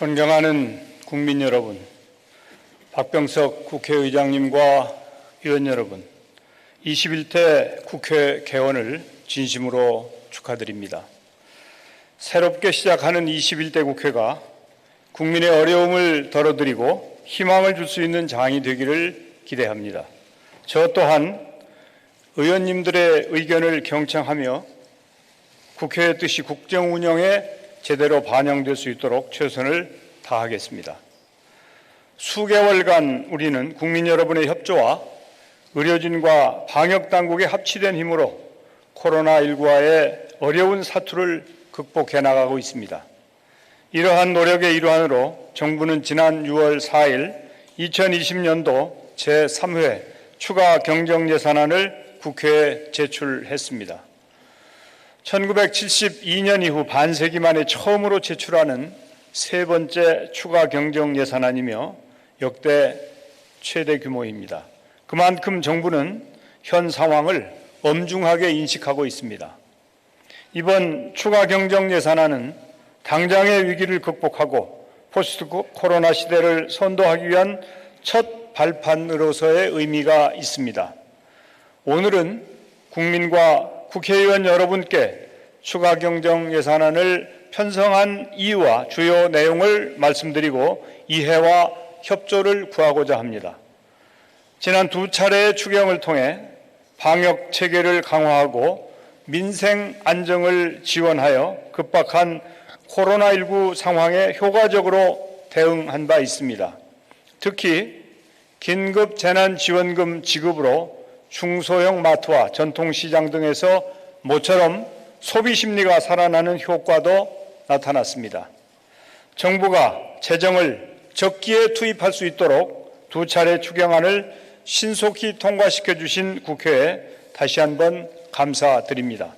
존경하는 국민 여러분, 박병석 국회의장님과 의원 여러분, 21대 국회 개원을 진심으로 축하드립니다. 새롭게 시작하는 21대 국회가 국민의 어려움을 덜어드리고 희망을 줄 수 있는 장이 되기를 기대합니다. 저 또한 의원님들의 의견을 경청하며 국회의 뜻이 국정 운영에 제대로 반영될 수 있도록 최선을 다하겠습니다. 수개월간 우리는 국민 여러분의 협조와 의료진과 방역당국의 합치된 힘으로 코로나19와의 어려운 사투를 극복해 나가고 있습니다. 이러한 노력의 일환으로 정부는 지난 6월 4일 2020년도 제3회 추가 경정예산안을 국회에 제출했습니다. 1972년 이후 반세기 만에 처음으로 제출하는 세 번째 추가 경정예산안이며 역대 최대 규모입니다. 그만큼 정부는 현 상황을 엄중하게 인식하고 있습니다. 이번 추가 경정예산안은 당장의 위기를 극복하고 포스트 코로나 시대를 선도하기 위한 첫 발판으로서의 의미가 있습니다. 오늘은 국민과 국회의원 여러분께 추가 경정 예산안을 편성한 이유와 주요 내용을 말씀드리고 이해와 협조를 구하고자 합니다. 지난 두 차례의 추경을 통해 방역 체계를 강화하고 민생 안정을 지원하여 급박한 코로나19 상황에 효과적으로 대응한 바 있습니다. 특히 긴급 재난지원금 지급으로 중소형 마트와 전통시장 등에서 모처럼 소비 심리가 살아나는 효과도 나타났습니다. 정부가 재정을 적기에 투입할 수 있도록 두 차례 추경안을 신속히 통과시켜 주신 국회에 다시 한번 감사드립니다.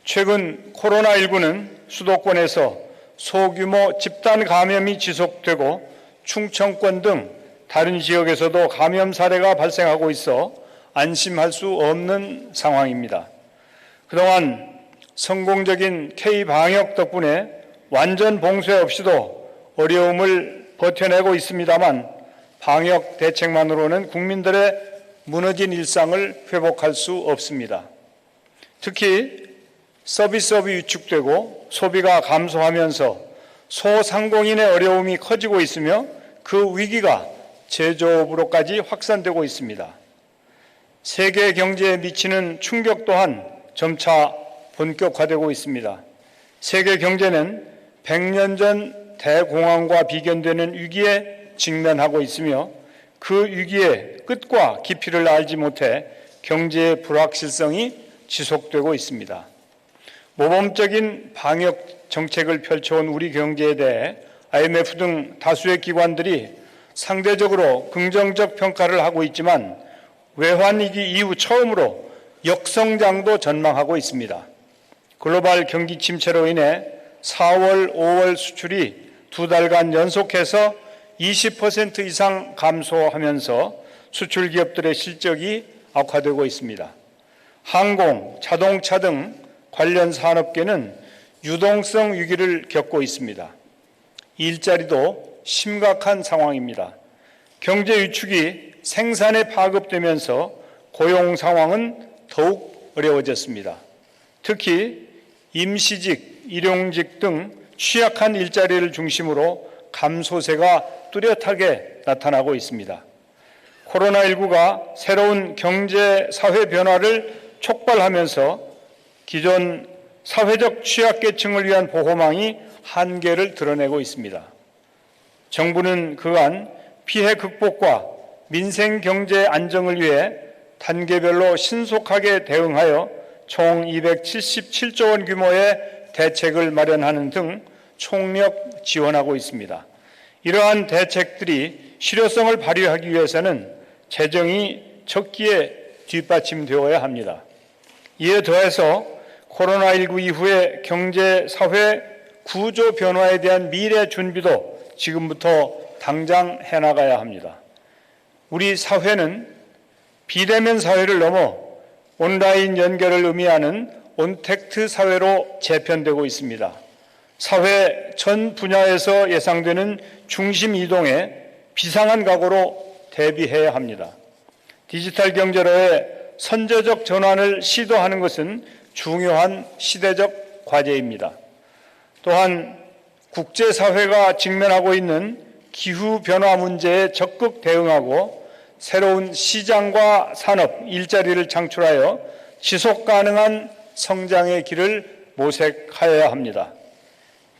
최근 코로나19는 수도권에서 소규모 집단 감염이 지속되고 충청권 등 다른 지역에서도 감염 사례가 발생하고 있어 안심할 수 없는 상황입니다. 그동안 성공적인 K-방역 덕분에 완전 봉쇄 없이도 어려움을 버텨내고 있습니다만 방역 대책만으로는 국민들의 무너진 일상을 회복할 수 없습니다. 특히 서비스업이 위축되고 소비가 감소하면서 소상공인의 어려움이 커지고 있으며 그 위기가 제조업으로까지 확산되고 있습니다. 세계 경제에 미치는 충격 또한 점차 본격화되고 있습니다. 세계 경제는 100년 전 대공황과 비견되는 위기에 직면하고 있으며 그 위기의 끝과 깊이를 알지 못해 경제의 불확실성이 지속되고 있습니다. 모범적인 방역 정책을 펼쳐온 우리 경제에 대해 IMF 등 다수의 기관들이 상대적으로 긍정적 평가를 하고 있지만 외환위기 이후 처음으로 역성장도 전망하고 있습니다. 글로벌 경기 침체로 인해 4월, 5월 수출이 두 달간 연속해서 20% 이상 감소하면서 수출 기업들의 실적이 악화되고 있습니다. 항공, 자동차 등 관련 산업계는 유동성 위기를 겪고 있습니다. 일자리도 심각한 상황입니다. 경제 위축이 생산에 파급되면서 고용 상황은 더욱 어려워졌습니다. 특히 임시직, 일용직 등 취약한 일자리를 중심으로 감소세가 뚜렷하게 나타나고 있습니다. 코로나19가 새로운 경제, 사회 변화를 촉발하면서 기존 사회적 취약계층을 위한 보호망이 한계를 드러내고 있습니다. 정부는 그간 피해 극복과 민생 경제 안정을 위해 단계별로 신속하게 대응하여 총 277조 원 규모의 대책을 마련하는 등 총력 지원하고 있습니다. 이러한 대책들이 실효성을 발휘하기 위해서는 재정이 적기에 뒷받침되어야 합니다. 이에 더해서 코로나19 이후의 경제, 사회 구조 변화에 대한 미래 준비도 지금부터 당장 해나가야 합니다. 우리 사회는 비대면 사회를 넘어 온라인 연결을 의미하는 온택트 사회로 재편되고 있습니다. 사회 전 분야에서 예상되는 중심 이동에 비상한 각오로 대비해야 합니다. 디지털 경제로의 선제적 전환을 시도하는 것은 중요한 시대적 과제입니다. 또한 국제사회가 직면하고 있는 기후변화 문제에 적극 대응하고 새로운 시장과 산업, 일자리를 창출하여 지속가능한 성장의 길을 모색하여야 합니다.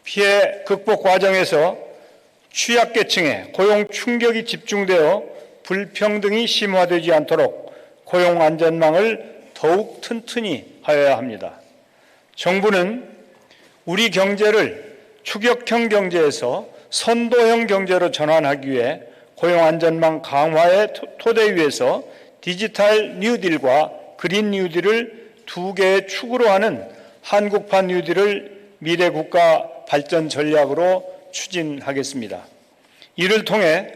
피해 극복 과정에서 취약계층의 고용 충격이 집중되어 불평등이 심화되지 않도록 고용 안전망을 더욱 튼튼히 하여야 합니다. 정부는 우리 경제를 추격형 경제에서 선도형 경제로 전환하기 위해 고용 안전망 강화의 토대 위에서 디지털 뉴딜과 그린 뉴딜을 두 개의 축으로 하는 한국판 뉴딜을 미래 국가 발전 전략으로 추진하겠습니다. 이를 통해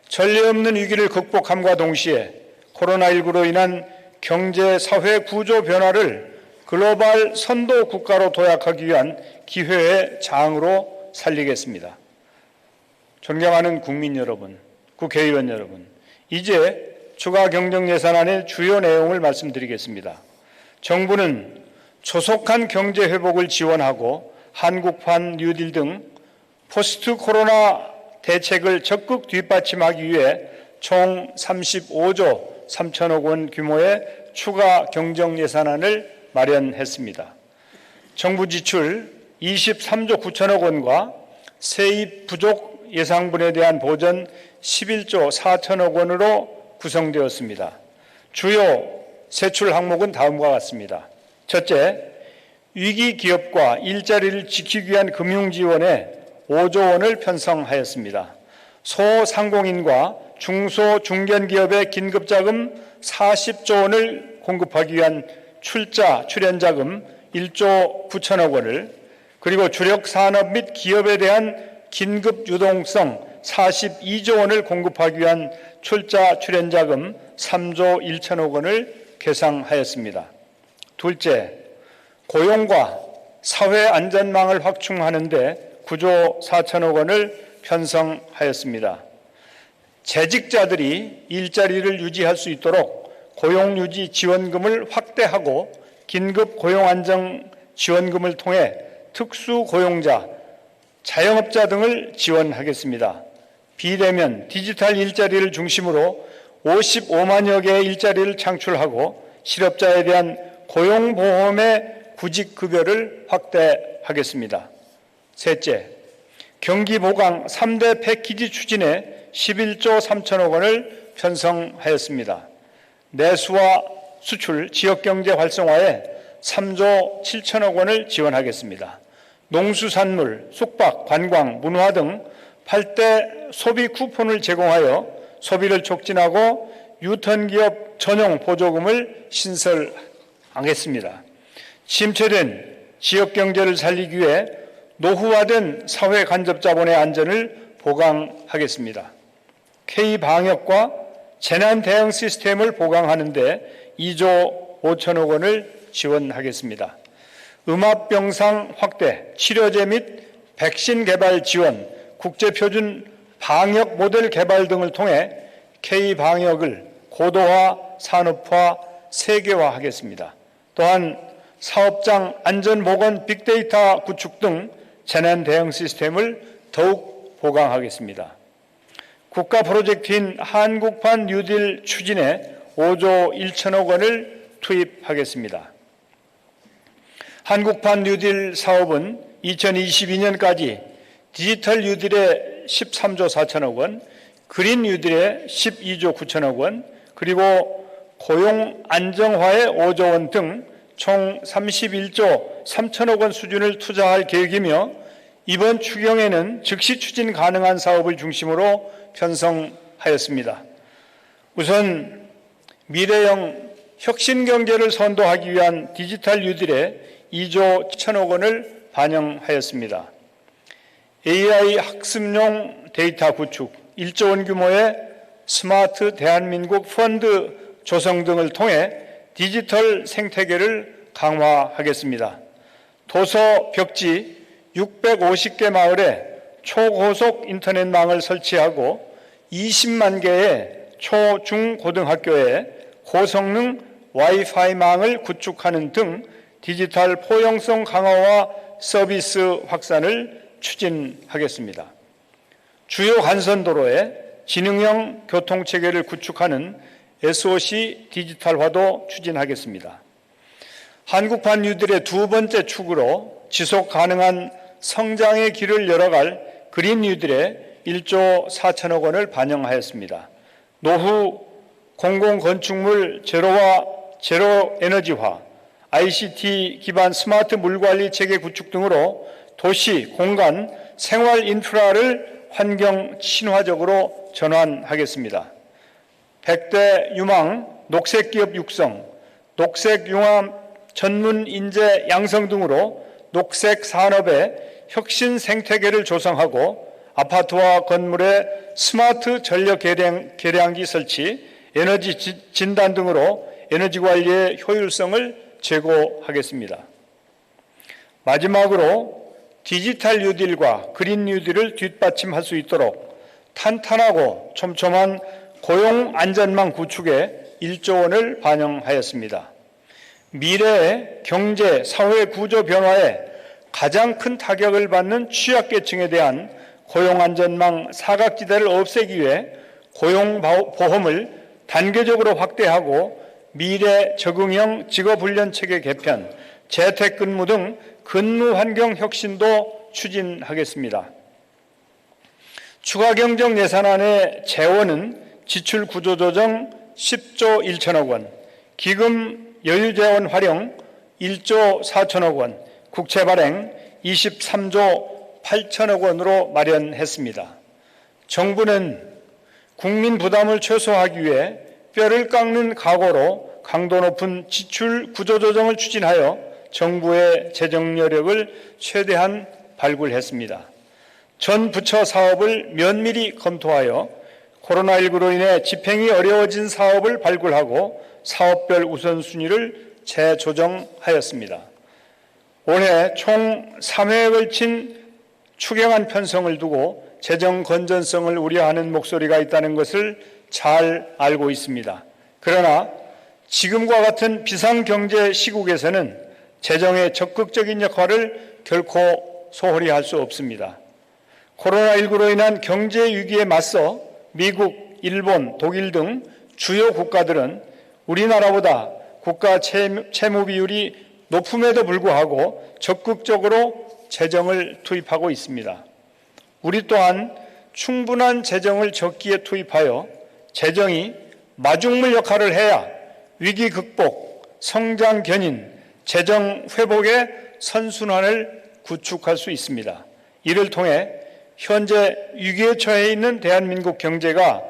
전례 없는 위기를 극복함과 동시에 코로나19로 인한 경제 사회 구조 변화를 글로벌 선도 국가로 도약하기 위한 기회의 장으로 살리겠습니다. 존경하는 국민 여러분, 국회의원 여러분, 이제 추가 경정 예산안의 주요 내용을 말씀드리겠습니다. 정부는 조속한 경제 회복을 지원하고 한국판 뉴딜 등 포스트 코로나 대책을 적극 뒷받침하기 위해 총 35조 3천억 원 규모의 추가 경정 예산안을 마련했습니다. 정부 지출 23조 9천억 원과 세입 부족 예상분에 대한 보전 11조 4천억 원으로 구성되었습니다. 주요 세출 항목은 다음과 같습니다. 첫째, 위기 기업과 일자리를 지키기 위한 금융 지원에 5조 원을 편성하였습니다. 소상공인과 중소 중견기업의 긴급자금 40조 원을 공급하기 위한 출연자금 1조 9천억 원을, 그리고 주력산업 및 기업에 대한 긴급 유동성 42조 원을 공급하기 위한 출연자금 3조 1천억 원을 계상하였습니다. 둘째, 고용과 사회 안전망을 확충하는 데 9조 4천억 원을 편성하였습니다. 재직자들이 일자리를 유지할 수 있도록 고용유지 지원금을 확대하고 긴급 고용안정 지원금을 통해 특수고용자, 자영업자 등을 지원하겠습니다. 비대면 디지털 일자리를 중심으로 55만여 개의 일자리를 창출하고 실업자에 대한 고용보험의 구직급여를 확대하겠습니다. 셋째, 경기보강 3대 패키지 추진에 11조 3천억 원을 편성하였습니다. 내수와 수출, 지역경제 활성화에 3조 7천억 원을 지원하겠습니다. 농수산물, 숙박, 관광, 문화 등 8대 소비 쿠폰을 제공하여 소비를 촉진하고 유턴기업 전용 보조금을 신설하겠습니다. 침체된 지역경제를 살리기 위해 노후화된 사회 간접자본의 안전을 보강하겠습니다. K방역과 재난 대응 시스템을 보강하는 데 2조 5천억 원을 지원하겠습니다. 음압병상 확대, 치료제 및 백신 개발 지원, 국제표준 방역 모델 개발 등을 통해 K방역을 고도화, 산업화, 세계화하겠습니다. 또한 사업장 안전보건 빅데이터 구축 등 재난 대응 시스템을 더욱 보강하겠습니다. 국가 프로젝트인 한국판 뉴딜 추진에 5조 1천억 원을 투입하겠습니다. 한국판 뉴딜 사업은 2022년까지 디지털 뉴딜에 13조 4천억 원, 그린 뉴딜에 12조 9천억 원, 그리고 고용 안정화에 5조 원 등 총 31조 3천억 원 수준을 투자할 계획이며, 이번 추경에는 즉시 추진 가능한 사업을 중심으로 편성하였습니다. 우선 미래형 혁신 경제를 선도하기 위한 디지털 뉴딜에 2조 1천억 원을 반영하였습니다. AI 학습용 데이터 구축, 1조 원 규모의 스마트 대한민국 펀드 조성 등을 통해 디지털 생태계를 강화하겠습니다. 도서, 벽지, 650개 마을에 초고속 인터넷망을 설치하고 20만 개의 초, 중, 고등학교에 고성능 와이파이망을 구축하는 등 디지털 포용성 강화와 서비스 확산을 추진하겠습니다. 주요 간선도로에 지능형 교통체계를 구축하는 SOC 디지털화도 추진하겠습니다. 한국판 뉴딜의 두 번째 축으로 지속 가능한 성장의 길을 열어갈 그린 뉴딜에 1조 4천억 원을 반영하였습니다. 노후 공공건축물 제로 에너지화, ICT 기반 스마트 물관리 체계 구축 등으로 도시, 공간, 생활 인프라를 환경 친화적으로 전환하겠습니다. 100대 유망, 녹색기업 육성, 녹색융합 전문 인재 양성 등으로 녹색 산업의 혁신 생태계를 조성하고 아파트와 건물의 스마트 전력 계량기 설치, 에너지 진단 등으로 에너지 관리의 효율성을 제고하겠습니다. 마지막으로 디지털 뉴딜과 그린 뉴딜을 뒷받침할 수 있도록 탄탄하고 촘촘한 고용 안전망 구축에 1조 원을 반영하였습니다. 미래의 경제, 사회 구조 변화에 가장 큰 타격을 받는 취약계층에 대한 고용안전망 사각지대를 없애기 위해 고용보험을 단계적으로 확대하고 미래 적응형 직업훈련체계 개편, 재택근무 등 근무환경 혁신도 추진하겠습니다. 추가경정 예산안의 재원은 지출구조조정 10조 1천억 원, 기금 여유재원 활용 1조 4천억 원, 국채 발행 23조 8천억 원으로 마련했습니다. 정부는 국민 부담을 최소화하기 위해 뼈를 깎는 각오로 강도 높은 지출 구조조정을 추진하여 정부의 재정 여력을 최대한 발굴했습니다. 전 부처 사업을 면밀히 검토하여 코로나19로 인해 집행이 어려워진 사업을 발굴하고 사업별 우선순위를 재조정하였습니다. 올해 총 3회에 걸친 추경안 편성을 두고 재정 건전성을 우려하는 목소리가 있다는 것을 잘 알고 있습니다. 그러나 지금과 같은 비상경제 시국에서는 재정의 적극적인 역할을 결코 소홀히 할 수 없습니다. 코로나19로 인한 경제 위기에 맞서 미국, 일본, 독일 등 주요 국가들은 우리나라보다 국가 채무 비율이 높음에도 불구하고 적극적으로 재정을 투입하고 있습니다. 우리 또한 충분한 재정을 적기에 투입하여 재정이 마중물 역할을 해야 위기 극복, 성장 견인, 재정 회복의 선순환을 구축할 수 있습니다. 이를 통해 현재 위기에 처해 있는 대한민국 경제가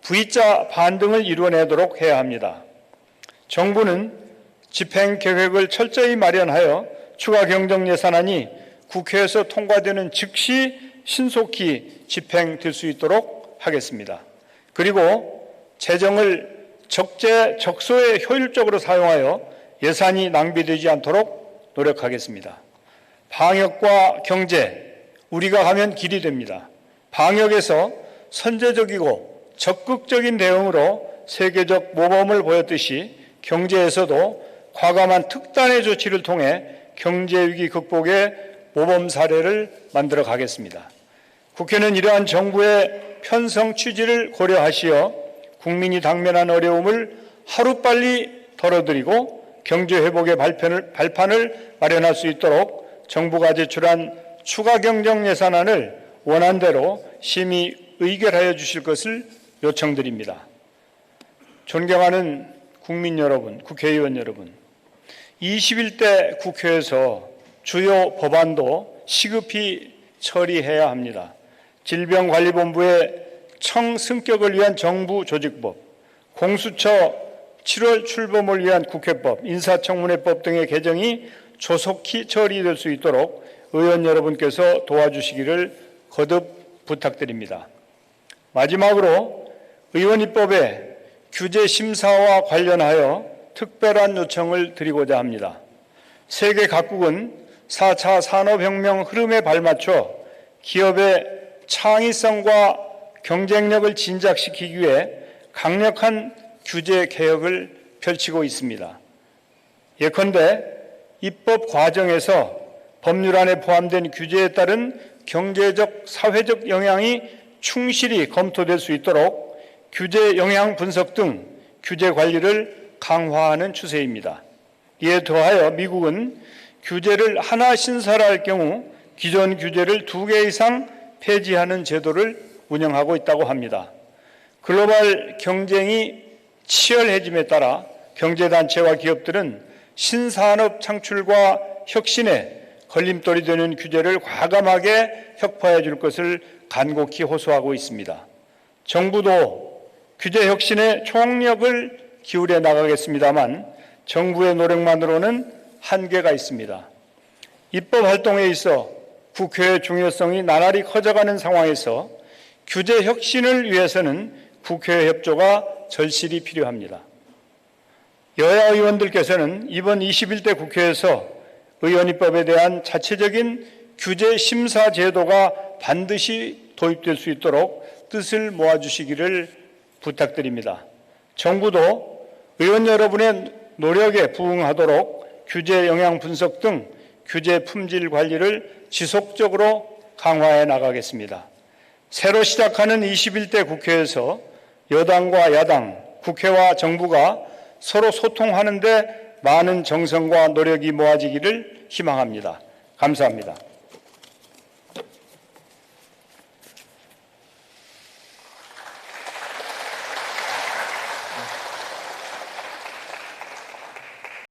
V자 반등을 이루어내도록 해야 합니다. 정부는 집행 계획을 철저히 마련하여 추가 경정 예산안이 국회에서 통과되는 즉시 신속히 집행될 수 있도록 하겠습니다. 그리고 재정을 적재적소에 효율적으로 사용하여 예산이 낭비되지 않도록 노력하겠습니다. 방역과 경제, 우리가 가면 길이 됩니다. 방역에서 선제적이고 적극적인 대응으로 세계적 모범을 보였듯이 경제에서도 과감한 특단의 조치를 통해 경제위기 극복의 모범 사례를 만들어 가겠습니다. 국회는 이러한 정부의 편성 취지를 고려하시어 국민이 당면한 어려움을 하루빨리 덜어드리고 경제회복의 발판을 마련할 수 있도록 정부가 제출한 추가 경정 예산안을 원안대로 심의 의결하여 주실 것을 요청드립니다. 존경하는 국민 여러분, 국회의원 여러분, 21대 국회에서 주요 법안도 시급히 처리해야 합니다. 질병관리본부의 청승격을 위한 정부조직법, 공수처 7월 출범을 위한 국회법, 인사청문회법 등의 개정이 조속히 처리될 수 있도록 의원 여러분께서 도와주시기를 거듭 부탁드립니다. 마지막으로 의원 입법의 규제 심사와 관련하여 특별한 요청을 드리고자 합니다. 세계 각국은 4차 산업혁명 흐름에 발맞춰 기업의 창의성과 경쟁력을 진작시키기 위해 강력한 규제 개혁을 펼치고 있습니다. 예컨대 입법 과정에서 법률안에 포함된 규제에 따른 경제적, 사회적 영향이 충실히 검토될 수 있도록 규제 영향 분석 등 규제 관리를 강화하는 추세입니다. 이에 더하여 미국은 규제를 하나 신설할 경우 기존 규제를 2개 이상 폐지하는 제도를 운영하고 있다고 합니다. 글로벌 경쟁이 치열해짐에 따라 경제단체와 기업들은 신산업 창출과 혁신에 걸림돌이 되는 규제를 과감하게 혁파해 줄 것을 간곡히 호소하고 있습니다. 정부도 규제 혁신에 총력을 기울여 나가겠습니다만 정부의 노력만으로는 한계가 있습니다. 입법 활동에 있어 국회의 중요성이 나날이 커져가는 상황에서 규제 혁신을 위해서는 국회의 협조가 절실히 필요합니다. 여야 의원들께서는 이번 21대 국회에서 의원입법에 대한 자체적인 규제 심사 제도가 반드시 도입될 수 있도록 뜻을 모아주시기를 부탁드립니다. 정부도 의원 여러분의 노력에 부응하도록 규제 영향 분석 등 규제 품질 관리를 지속적으로 강화해 나가겠습니다. 새로 시작하는 21대 국회에서 여당과 야당, 국회와 정부가 서로 소통하는 데 많은 정성과 노력이 모아지기를 희망합니다. 감사합니다.